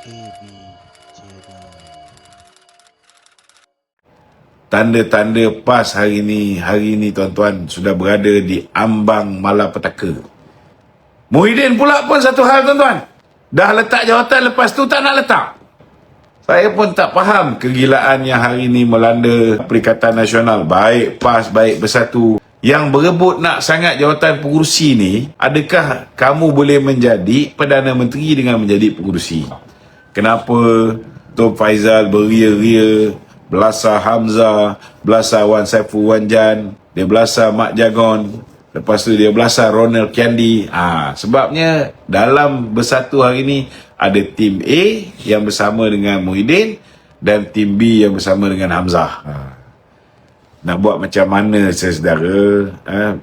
AB Channel. Tanda-tanda PAS hari ini tuan-tuan sudah berada di ambang malapetaka. Muhyiddin pula pun satu hal tuan-tuan. Dah letak jawatan, lepas tu tak nak letak. Saya pun tak faham kegilaan yang hari ini melanda Perikatan Nasional, baik PAS, baik Bersatu, yang berebut nak sangat jawatan pengurusi ni. Adakah kamu boleh menjadi Perdana Menteri dengan menjadi pengurusi? Kenapa Tun Faizal beria-ria belasah Hamzah, belasah Wan Saiful Wan Jan, dia belasah Mak Jagon, lepas tu dia belasah Ronald Kiandi. Sebabnya dalam Bersatu hari ini ada tim A yang bersama dengan Muhyiddin dan tim B yang bersama dengan Hamzah. Nak buat macam mana saudara,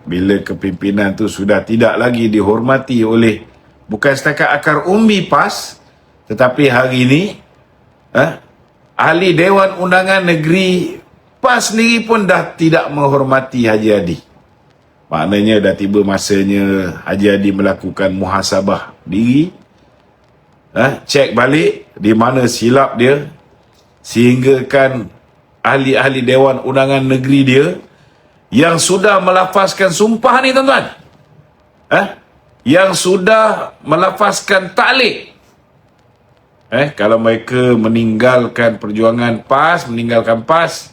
bila kepimpinan tu sudah tidak lagi dihormati oleh bukan setakat akar umbi PAS, tetapi hari ini ahli Dewan Undangan Negeri PAS sendiri pun dah tidak menghormati Haji Hadi. Maknanya dah tiba masanya Haji Hadi melakukan muhasabah diri, cek balik di mana silap dia, sehingga kan ahli-ahli Dewan Undangan Negeri dia yang sudah melafazkan sumpah ni tuan-tuan, yang sudah melafazkan taklid, kalau mereka meninggalkan perjuangan PAS, meninggalkan PAS,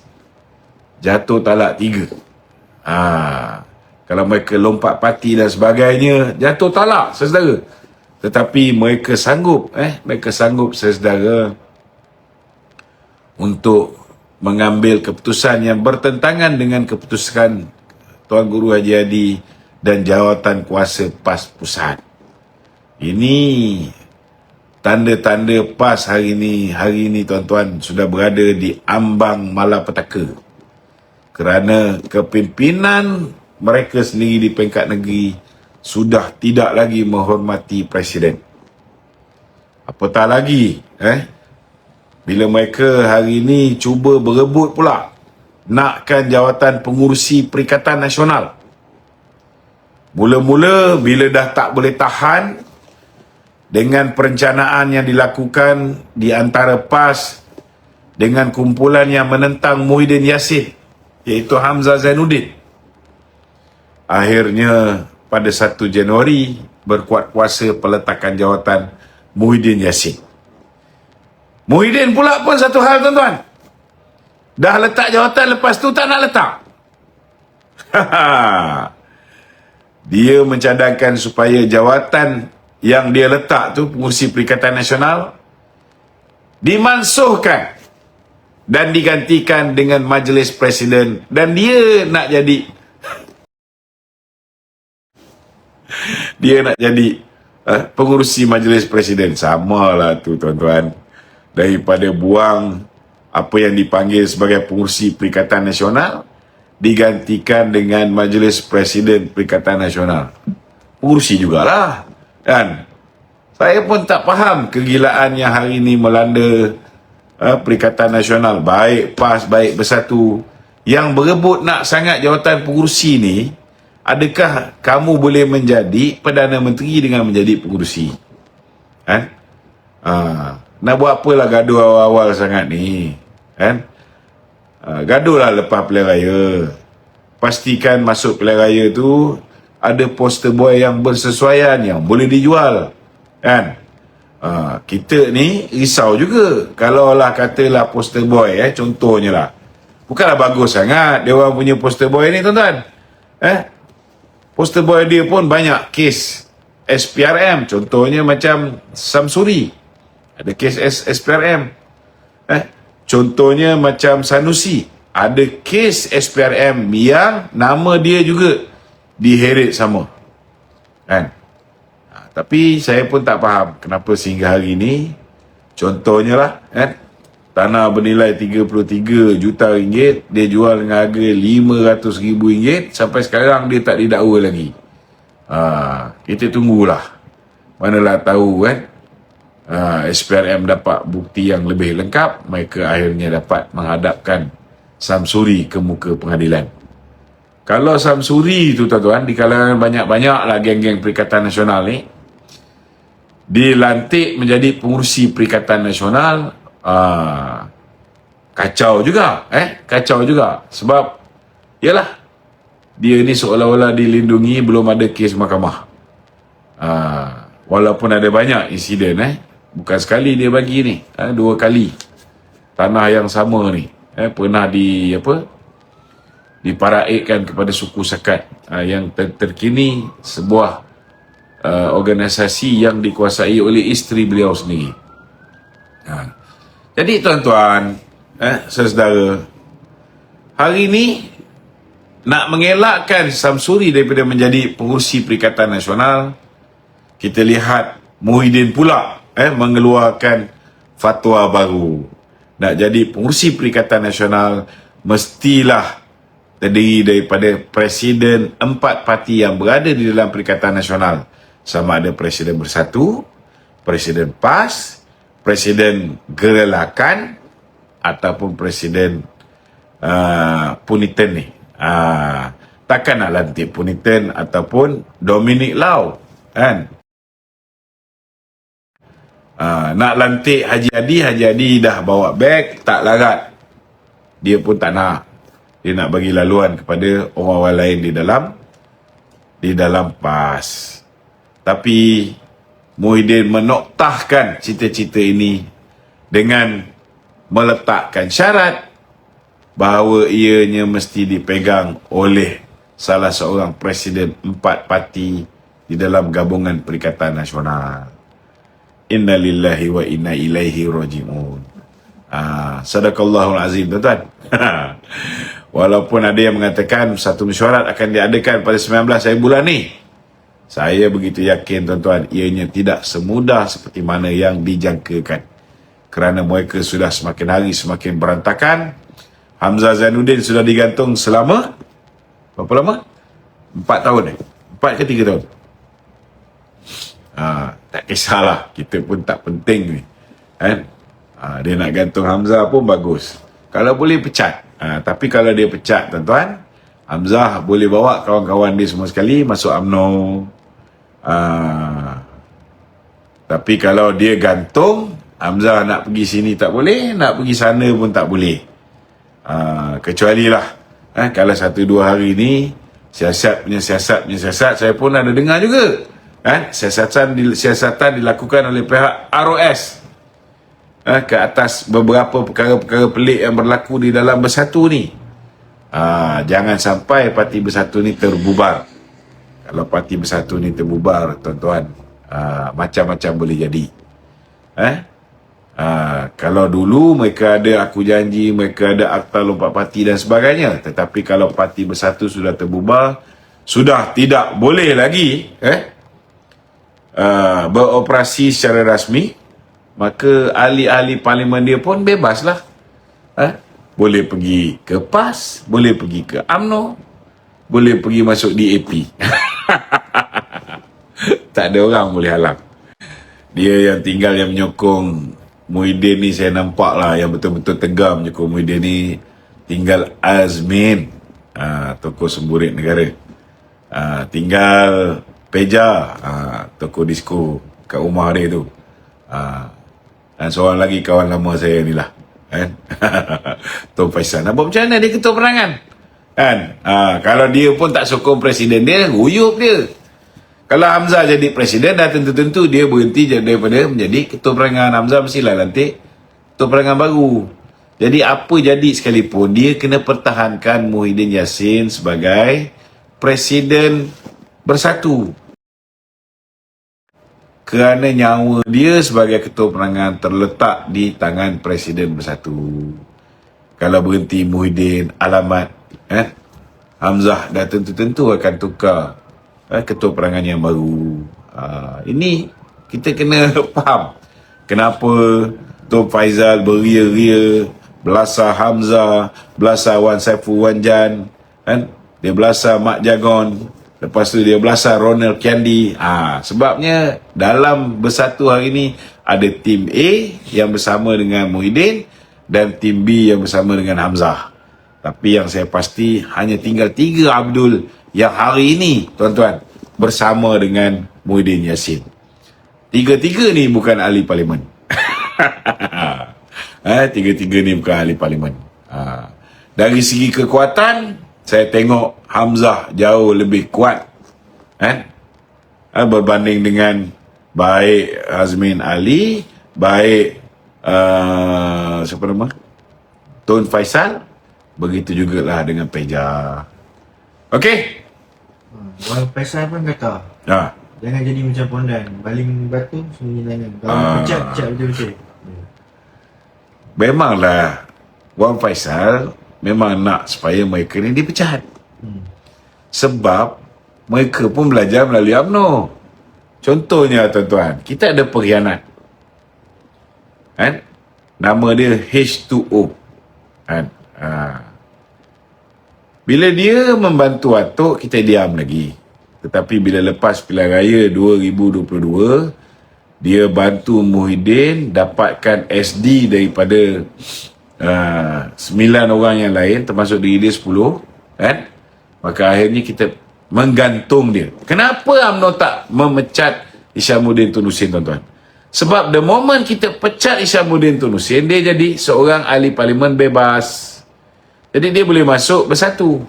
jatuh talak 3. Kalau mereka lompat parti dan sebagainya, jatuh talak saudara. Tetapi mereka sanggup, saudara, untuk mengambil keputusan yang bertentangan dengan keputusan Tuan Guru Haji Hadi dan jawatan kuasa PAS Pusat. Ini tanda-tanda PAS hari ini tuan-tuan sudah berada di ambang malapetaka. Kerana kepimpinan mereka sendiri di peringkat negeri sudah tidak lagi menghormati Presiden. Apatah lagi, bila mereka hari ini cuba berebut pula nakkan jawatan pengurusi Perikatan Nasional. Mula-mula bila dah tak boleh tahan dengan perencanaan yang dilakukan di antara PAS dengan kumpulan yang menentang Muhyiddin Yassin, iaitu Hamzah Zainuddin, akhirnya pada 1 Januari berkuat kuasa peletakan jawatan Muhyiddin Yassin. Muhyiddin pula pun satu hal tuan-tuan. Dah letak jawatan, lepas tu tak nak letak. Dia mencadangkan supaya jawatan yang dia letak tu, pengurusi Perikatan Nasional, dimansuhkan dan digantikan dengan Majlis Presiden, dan dia nak jadi pengurusi Majlis Presiden. Samalah tu tuan-tuan, daripada buang apa yang dipanggil sebagai pengurusi Perikatan Nasional digantikan dengan Majlis Presiden Perikatan Nasional. Pengurusi jugalah, kan? Saya pun tak faham kegilaan yang hari ini melanda Perikatan Nasional, baik PAS, baik Bersatu, yang berebut nak sangat jawatan pengurusi ni. Adakah kamu boleh menjadi Perdana Menteri dengan menjadi pengurusi? Nak buat apalah gaduh awal-awal sangat ni, gaduhlah lepas pilihan raya. Pastikan masuk pilihan raya tu ada poster boy yang bersesuaian, yang boleh dijual, kan? Kita ni risau juga kalau lah katalah poster boy, contohnya lah, bukanlah bagus sangat dia orang punya poster boy ni tuan-tuan. Poster boy dia pun banyak kes SPRM, contohnya macam Samsuri, ada kes SPRM. Contohnya macam Sanusi, ada kes SPRM yang nama dia juga diheret sama, kan? Tapi saya pun tak faham kenapa sehingga hari ini, contohnya lah, tanah bernilai 33 juta ringgit dia jual dengan harga RM500,000, sampai sekarang dia tak didakwa lagi. Kita tunggulah, manalah tahu SPRM dapat bukti yang lebih lengkap, mereka akhirnya dapat menghadapkan Samsuri ke muka pengadilan. Kalau Samsuri tu tuan-tuan, di kalangan banyak-banyak lah geng-geng Perikatan Nasional ni, dilantik menjadi pengurusi Perikatan Nasional, kacau juga, kacau juga. Sebab, yalah, dia ni seolah-olah dilindungi, belum ada kes mahkamah. Walaupun ada banyak insiden, bukan sekali dia bagi ni, 2 kali. Tanah yang sama ni, pernah diparaikkan kepada suku Sakat, yang terkini sebuah organisasi yang dikuasai oleh isteri beliau sendiri. Jadi tuan-tuan, saudara, hari ini nak mengelakkan Samsuri daripada menjadi pengurusi Perikatan Nasional, kita lihat Muhyiddin pula mengeluarkan fatwa baru. Nak jadi pengurusi Perikatan Nasional mestilah terdiri daripada presiden 4 parti yang berada di dalam Perikatan Nasional, sama ada Presiden Bersatu, Presiden PAS, Presiden Gerelakan ataupun Presiden Puniten ni. Takkan nak lantik Puniten ataupun Dominic Lau, kan? Nak lantik Haji Adi dah bawa beg, tak larat. Dia pun tak nak. Dia nak bagi laluan kepada orang-orang lain di dalam PAS. Tapi Muhyiddin menoktahkan cita-cita ini dengan meletakkan syarat bahawa ianya mesti dipegang oleh salah seorang presiden 4 parti di dalam gabungan Perikatan Nasional. Inna lillahi wa inna ilaihi raji'un. Sadaqallahul azim, tuan-tuan. Walaupun ada yang mengatakan satu mesyuarat akan diadakan pada 19 hari bulan ni, saya begitu yakin, tuan-tuan, ianya tidak semudah seperti mana yang dijangkakan. Kerana mereka sudah semakin hari semakin berantakan. Hamzah Zainuddin sudah digantung selama berapa lama? 4 tahun 4 ke 3 tahun. Tak kisahlah, kita pun tak penting ni, kan? Dia nak gantung Hamzah pun bagus, kalau boleh pecat. Tapi kalau dia pecat, tuan-tuan, Hamzah boleh bawa kawan-kawan dia semua sekali masuk UMNO. Tapi kalau dia gantung, Hamzah nak pergi sini tak boleh, nak pergi sana pun tak boleh. Kecuali lah, kalau 1-2 hari ni siasat, saya pun ada dengar juga, siasatan dilakukan oleh pihak ROS ke atas beberapa perkara-perkara pelik yang berlaku di dalam Bersatu ni. Jangan sampai Parti Bersatu ni terbubar. Kalau Parti Bersatu ni terbubar, tuan-tuan, macam-macam boleh jadi. Kalau dulu mereka ada aku janji, mereka ada akta lompat parti dan sebagainya, tetapi kalau Parti Bersatu sudah terbubar, sudah tidak boleh lagi beroperasi secara rasmi, maka ahli-ahli parlimen dia pun bebaslah. Boleh pergi ke PAS, boleh pergi ke UMNO, boleh pergi masuk DAP. Tak ada orang boleh halang. Dia yang tinggal yang menyokong Muhyiddin ni, saya nampak lah yang betul-betul tegar menyokong Muhyiddin ni, tinggal Azmin, tokoh semburit negara. Tinggal Peja, tokoh disko kat rumah dia tu. Dan seorang lagi kawan lama saya ni lah, kan? Tom Faisal. Nampak macam mana dia ketua perangan, kan? Kalau dia pun tak sokong presiden dia, huyup dia. Kalau Hamzah jadi presiden, dah tentu-tentu dia berhenti daripada menjadi ketua perangan. Hamzah mestilah lantik ketua perangan baru. Jadi apa jadi sekalipun, dia kena pertahankan Muhyiddin Yassin sebagai presiden Bersatu. Kerana nyawa dia sebagai ketua perangan terletak di tangan Presiden Bersatu. Kalau berhenti Muhyiddin, alamat Hamzah dah tentu-tentu akan tukar ketua perangan yang baru. Ini kita kena faham kenapa Tom Faisal beria-ria belasah Hamzah, belasah Wan Saiful Wan Jan, kan? Dia belasah Mak Jagon, lepas tu dia belasah Ronald Kiandi. Sebabnya dalam Bersatu hari ini ada tim A yang bersama dengan Muhyiddin dan tim B yang bersama dengan Hamzah. Tapi yang saya pasti hanya tinggal 3 Abdul yang hari ini, tuan-tuan, bersama dengan Muhyiddin Yassin. Tiga-tiga ni bukan ahli parlimen. Tiga-tiga ni bukan ahli parlimen. Dari segi kekuatan, saya tengok Hamzah jauh lebih kuat berbanding dengan baik Azmin Ali, baik siapa nama, Tun Faisal, begitu jugalah dengan Peja. Okey. Wan Faisal pun kata jangan jadi macam Pondan, baling batu sembunyi tangan. Kalau pecat betul-betul. Memanglah Wan Faisal memang nak supaya mereka ni dipecat. Sebab mereka pun belajar melalui UMNO. Contohnya tuan-tuan, kita ada pengkhianat. Nama dia H2O. Bila dia membantu Atok, kita diam lagi. Tetapi bila lepas pilihan raya 2022, dia bantu Muhyiddin dapatkan SD daripada 9 orang yang lain, termasuk diri dia 10, maka akhirnya kita menggantung dia. Kenapa UMNO tak memecat Hishamuddin Tun Hussein, tuan-tuan? Sebab the moment kita pecat Hishamuddin Tun Hussein, dia jadi seorang ahli parlimen bebas. Jadi dia boleh masuk bersatu.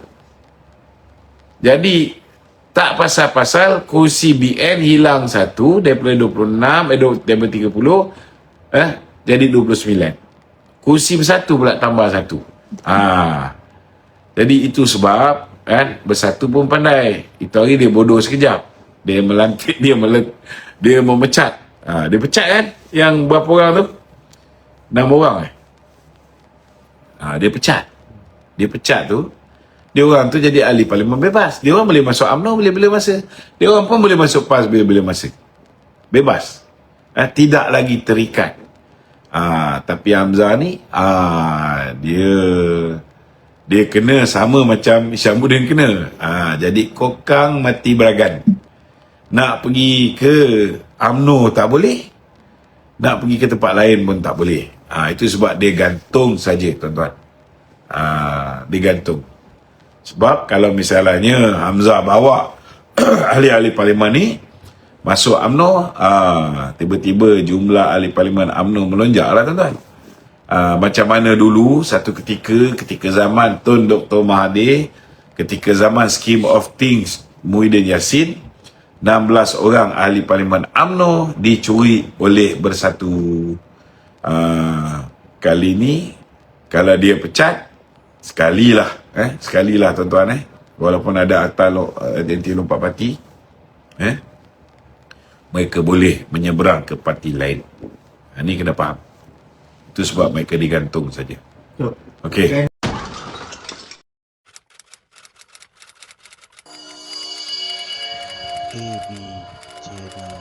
Jadi tak pasal-pasal kursi BN hilang satu daripada 26, daripada 30 jadi 29. Kursi bersatu pula tambah satu. Jadi itu sebab bersatu pun pandai. Itu hari dia bodoh sekejap. Dia melantik, dia memecat. Dia pecat yang berapa orang tu? 6 orang dia pecat. Dia pecat tu, dia orang tu jadi ahli parlimen bebas. Dia orang boleh masuk UMNO bila-bila masa. Dia orang pun boleh masuk PAS bila-bila masa. Bebas. Tidak lagi terikat. Tapi Hamzah ni dia kena sama macam Hishamuddin kena. Jadi kokang mati beragan. Nak pergi ke UMNO tak boleh. Nak pergi ke tempat lain pun tak boleh. Itu sebab dia gantung saja, tuan-tuan. Digantung. Sebab kalau misalnya Hamzah bawa ahli-ahli parlimen ni masuk UMNO, tiba-tiba jumlah ahli parlimen UMNO melonjak lah, tuan-tuan. Macam mana dulu satu ketika zaman Tun Dr. Mahathir, ketika zaman Scheme of Things Muhyiddin Yassin, 16 orang ahli parlimen UMNO dicuri oleh Bersatu. Kali ni kalau dia pecat, sekalilah tuan-tuan, walaupun ada akta anti lompat parti, mereka boleh menyeberang ke parti lain. Ini kena faham. Itu sebab mereka digantung saja. Okey. AB Channel.